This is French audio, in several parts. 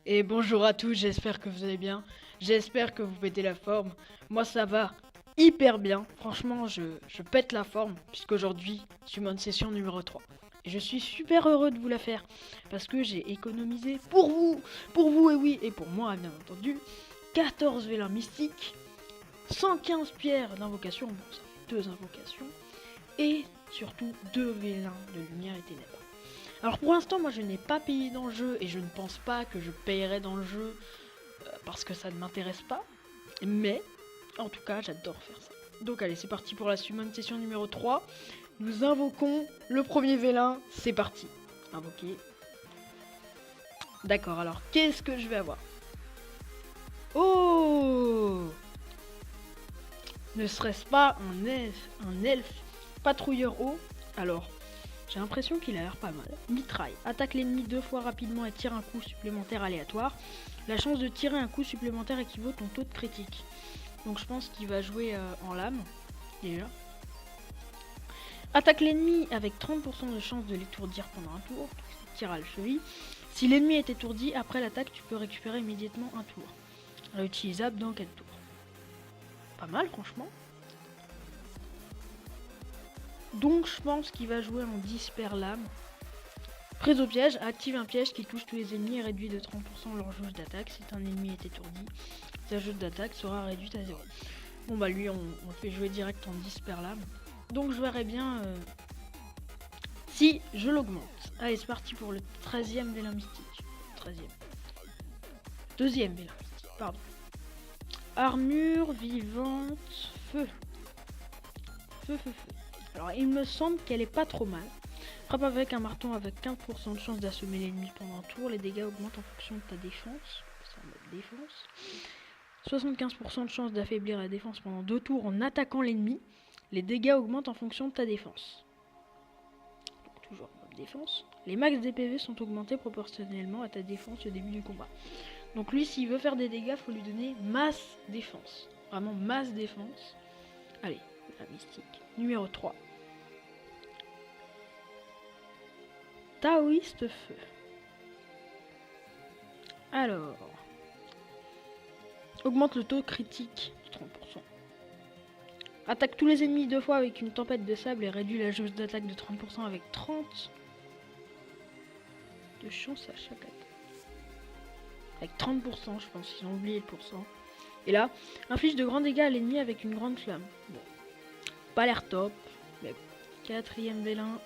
Et bonjour à tous, j'espère que vous allez bien. J'espère que vous pétez la forme. Moi ça va hyper bien. Franchement, je pète la forme puisqu'aujourd'hui, je suis en session numéro 3. Et je suis super heureux de vous la faire parce que j'ai économisé pour vous et oui, et pour moi bien entendu, 14 vélins mystiques, 115 pierres d'invocation, bon ça fait 2 invocations, et surtout 2 vélins de lumière et ténèbres. Alors pour l'instant, moi je n'ai pas payé dans le jeu et je ne pense pas que je payerai dans le jeu parce que ça ne m'intéresse pas. Mais en tout cas, j'adore faire ça. Donc allez, c'est parti pour la summon session numéro 3. Nous invoquons le premier vélin. C'est parti. Invoquer. D'accord, alors qu'est-ce que je vais avoir? Oh! Ne serait-ce pas un elfe patrouilleur haut? Alors, j'ai l'impression qu'il a l'air pas mal. Mitraille. Attaque l'ennemi 2 fois rapidement et tire un coup supplémentaire aléatoire. La chance de tirer un coup supplémentaire équivaut à ton taux de critique. Donc je pense qu'il va jouer en lame. Déjà. Attaque l'ennemi avec 30% de chance de l'étourdir pendant un tour. Tire à la cheville. Si l'ennemi est étourdi, après l'attaque, tu peux récupérer immédiatement un tour. Réutilisable dans quel tour? Pas mal franchement. Donc je pense qu'il va jouer en disper lame. Prise au piège, active un piège qui touche tous les ennemis et réduit de 30% leur jauge d'attaque. Si un ennemi est étourdi, sa jauge d'attaque sera réduite à 0. Bon bah lui on le fait jouer direct en disper lame. Donc je verrai bien si je l'augmente. Allez c'est parti pour le 13e vélin mystique. 13e. Deuxième vélin mystique, pardon. Armure vivante, feu. Feu. Alors il me semble qu'elle est pas trop mal. Frappe avec un marteau avec 15% de chance d'assommer l'ennemi pendant un tour. Les dégâts augmentent en fonction de ta défense. C'est en mode défense. 75% de chance d'affaiblir la défense pendant 2 tours en attaquant l'ennemi. Les dégâts augmentent en fonction de ta défense. Donc, toujours en mode défense. Les max des PV sont augmentés proportionnellement à ta défense au début du combat. Donc lui, s'il veut faire des dégâts, faut lui donner masse défense. Vraiment masse défense. Allez, la mystique. Numéro 3. Taoïste feu. Alors. Augmente le taux critique de 30%. Attaque tous les ennemis 2 fois avec une tempête de sable et réduit la jauge d'attaque de 30% avec 30 de chance à chaque attaque. Avec 30%, je pense qu'ils ont oublié le pourcent. Et là, inflige de grands dégâts à l'ennemi avec une grande flamme. Bon, pas l'air top. Mais 4e vélin.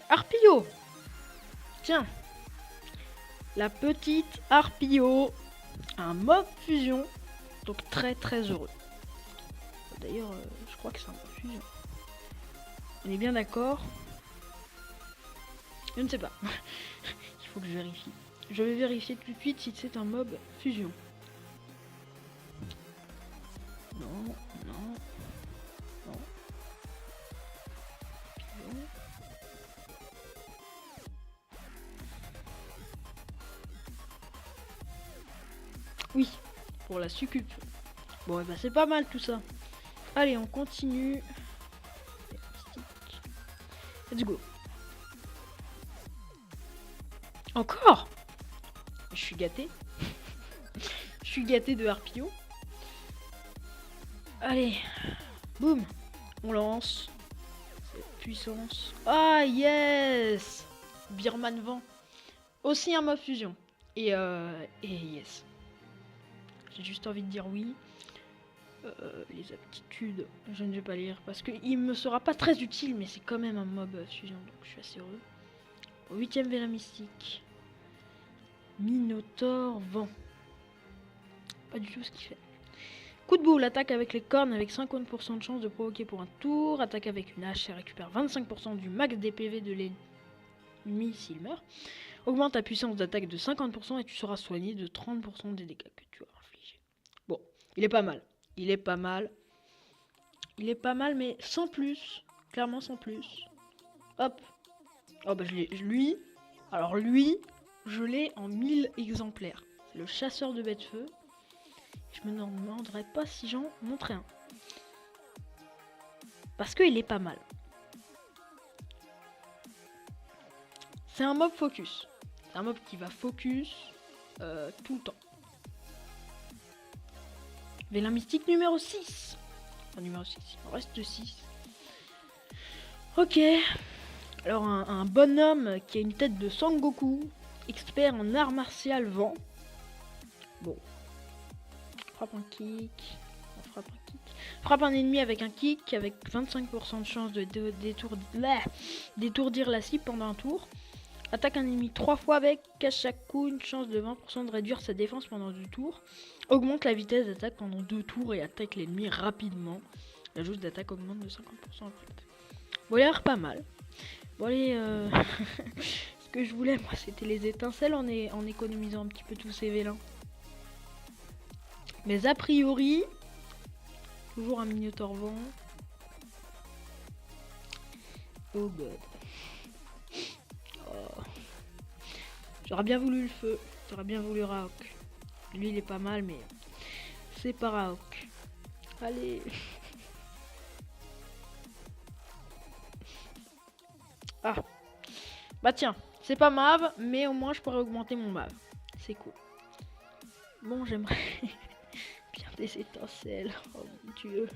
Harpio. Tiens. La petite Harpio. Un mob fusion. Donc très heureux. D'ailleurs, je crois que c'est un mob fusion. On est bien d'accord. Je ne sais pas. Il faut que je vérifie. Je vais vérifier tout de suite si c'est un mob fusion. Non. Fusion. Oui, pour la succube. Bon, et bah c'est pas mal tout ça. Allez, on continue. Let's go. Encore? Je suis gâté. Je suis gâté de Harpio. Allez, boum. On lance. Cette puissance. Ah yes. Birman vent. Aussi un mob fusion. Et yes. J'ai juste envie de dire oui. Les aptitudes, je ne vais pas lire parce qu'il me sera pas très utile, mais c'est quand même un mob fusion, donc je suis assez heureux. 8ème vélin mystique. Minotaure vent. Pas du tout ce qu'il fait. Coup de boule, attaque avec les cornes avec 50% de chance de provoquer pour un tour. Attaque avec une hache et récupère 25% du max des PV de l'ennemi s'il meurt. Augmente ta puissance d'attaque de 50% et tu seras soigné de 30% des dégâts que tu as infligés. Bon, il est pas mal. Il est pas mal. Il est pas mal, mais sans plus. Clairement sans plus. Hop. Oh bah lui. Alors lui, je l'ai en 1000 exemplaires. C'est le chasseur de bêtes feu. Je me demanderais pas si j'en montrais un. Parce qu'il est pas mal. C'est un mob focus. C'est un mob qui va focus tout le temps. Vélin mystique numéro 6. Enfin, numéro 6, il en reste 6. Ok. Alors un bonhomme qui a une tête de Sangoku, expert en art martial vent. Bon. Frappe un kick. Frappe un ennemi avec un kick avec 25% de chance de d'étourdir la cible pendant un tour. Attaque un ennemi 3 fois avec, à chaque coup une chance de 20% de réduire sa défense pendant 2 tours. Augmente la vitesse d'attaque pendant 2 tours et attaque l'ennemi rapidement. La jauge d'attaque augmente de 50% après. Bon, il a l'air pas mal. Bon allez, ce que je voulais moi c'était les étincelles en économisant un petit peu tous ces vélins. Mais a priori, toujours un minotaure vent. Oh god. Oh. J'aurais bien voulu le feu, j'aurais bien voulu Raok. Lui il est pas mal mais c'est pas Raok. Allez. Ah. Bah tiens, c'est pas Mav, mais au moins je pourrais augmenter mon Mav. C'est cool. Bon, j'aimerais bien des étincelles. Oh mon dieu.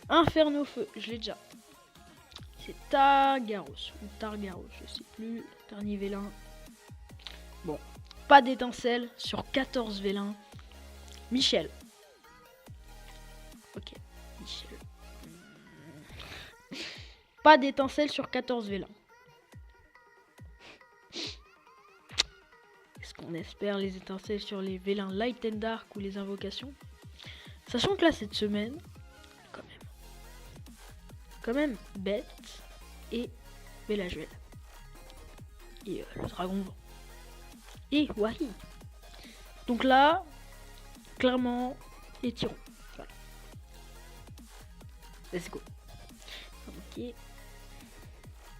Inferno feu, je l'ai déjà. C'est Targaros ou Targaros, je sais plus. Dernier vélin. Bon, pas d'étincelles sur 14 vélins. Michel. Ok, Michel. Pas d'étincelles sur 14 vélins. Est-ce qu'on espère les étincelles sur les vélins Light and Dark ou les invocations? Sachant que là, cette semaine, quand même, Bête et Belajuel. Et le dragon vent. Et Wahi. Donc là, clairement, les tirons. Voilà. Let's go. Ok.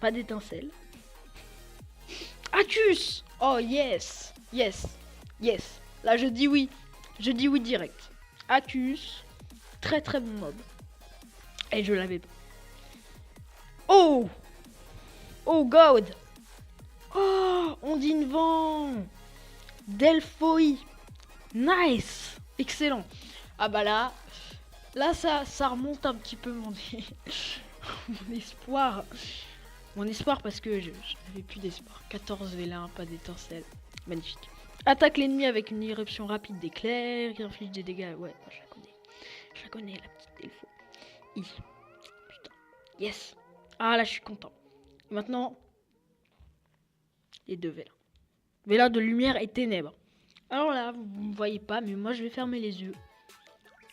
Pas d'étincelles. Acus! Oh yes! Yes! Yes! Là je dis oui. Je dis oui direct. Acus. Très très bon mob. Et je l'avais pas. Oh! Oh god! Oh! Ondine vent! Delphoi! Nice! Excellent! Ah bah là. Là ça remonte un petit peu mon espoir. Mon espoir parce que je n'avais plus d'espoir. 14 vélins, pas d'étincelles. Magnifique. Attaque l'ennemi avec une éruption rapide d'éclair. Qui inflige des dégâts. Ouais, je la connais. Je la connais, la petite Delpho. Putain. Yes. Ah là, je suis content. Et maintenant, les deux vélins. Vélin de lumière et ténèbres. Alors là, vous ne me voyez pas, mais moi je vais fermer les yeux.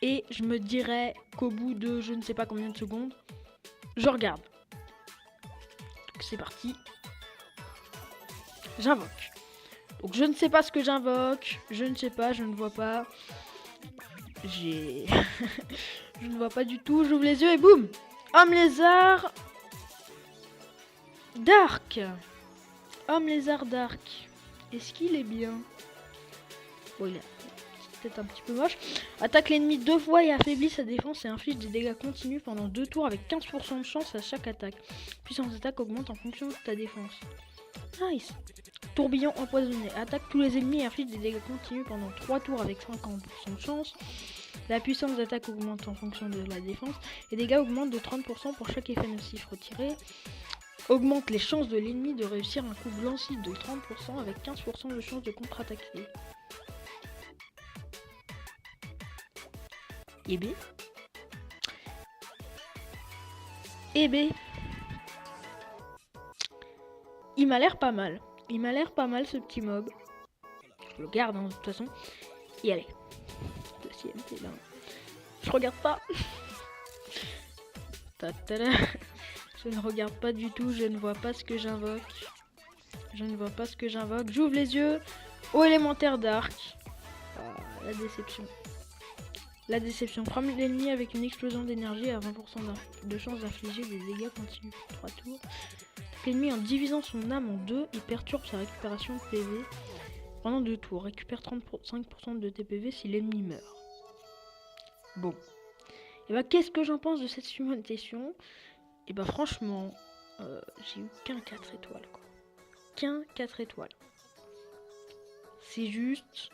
Et je me dirais qu'au bout de je ne sais pas combien de secondes, je regarde. C'est parti. J'invoque. Donc je ne sais pas ce que j'invoque. Je ne sais pas, je ne vois pas. Je ne vois pas du tout. J'ouvre les yeux et boum. Homme lézard. Dark. Homme lézard dark. Est-ce qu'il est bien? Bon, il a peut-être un petit peu moche. Attaque l'ennemi 2 fois et affaiblit sa défense et inflige des dégâts continus pendant 2 tours avec 15% de chance à chaque attaque. Puissance d'attaque augmente en fonction de ta défense. Nice. Tourbillon empoisonné. Attaque tous les ennemis et inflige des dégâts continus pendant 3 tours avec 50% de chance. La puissance d'attaque augmente en fonction de la défense. Les dégâts augmentent de 30% pour chaque effet nocif retiré. Augmente les chances de l'ennemi de réussir un coup blanchi de 30% avec 15% de chance de contre-attaquer. Et B. Il m'a l'air pas mal. Il m'a l'air pas mal ce petit mob. Je le garde hein, de toute façon. Et allez. Deuxième, c'est là. Je regarde pas. Je ne regarde pas du tout. Je ne vois pas ce que j'invoque. J'ouvre les yeux. Eau élémentaire dark. Ah, la déception. Frappe l'ennemi avec une explosion d'énergie à 20% de chance d'infliger des dégâts continus pour 3 tours. L'ennemi en divisant son âme en 2, il perturbe sa récupération de PV pendant 2 tours. Récupère 35% de TPV si l'ennemi meurt. Bon. Et bah qu'est-ce que j'en pense de cette summonisation? Et bah franchement, j'ai eu qu'un 4 étoiles quoi. qu'un 4 étoiles. C'est juste...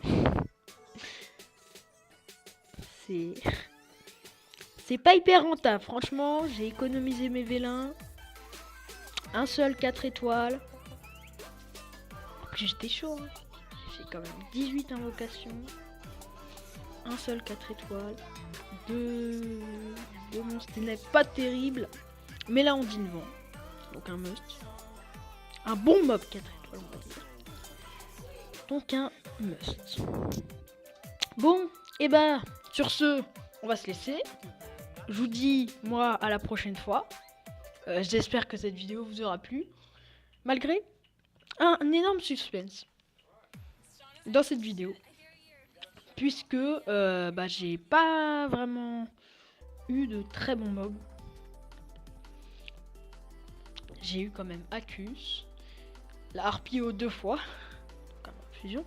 C'est pas hyper rentable. Franchement, j'ai économisé mes vélins. Un seul 4 étoiles. Puis j'étais chaud. Hein. J'ai fait quand même 18 invocations. Un seul 4 étoiles. Deux monstres n'est pas terrible. Mais là on dit le vent. Donc un must. Un bon mob 4 étoiles on va dire. Donc un must. Bon, et bah sur ce, on va se laisser. Je vous dis moi à la prochaine fois. J'espère que cette vidéo vous aura plu. Malgré un énorme suspense dans cette vidéo. Puisque j'ai pas vraiment eu de très bons mobs. J'ai eu quand même Accus, la Harpio 2 fois, comme fusion,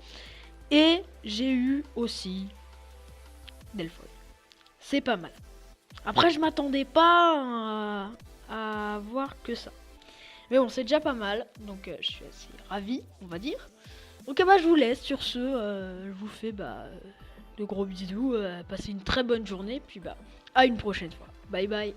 et j'ai eu aussi Delphoid. C'est pas mal. Après, je m'attendais pas à voir que ça. Mais bon, c'est déjà pas mal, donc je suis assez ravi, on va dire. Donc je vous laisse sur ce, je vous fais de gros bisous, passez une très bonne journée, puis à une prochaine fois. Bye bye.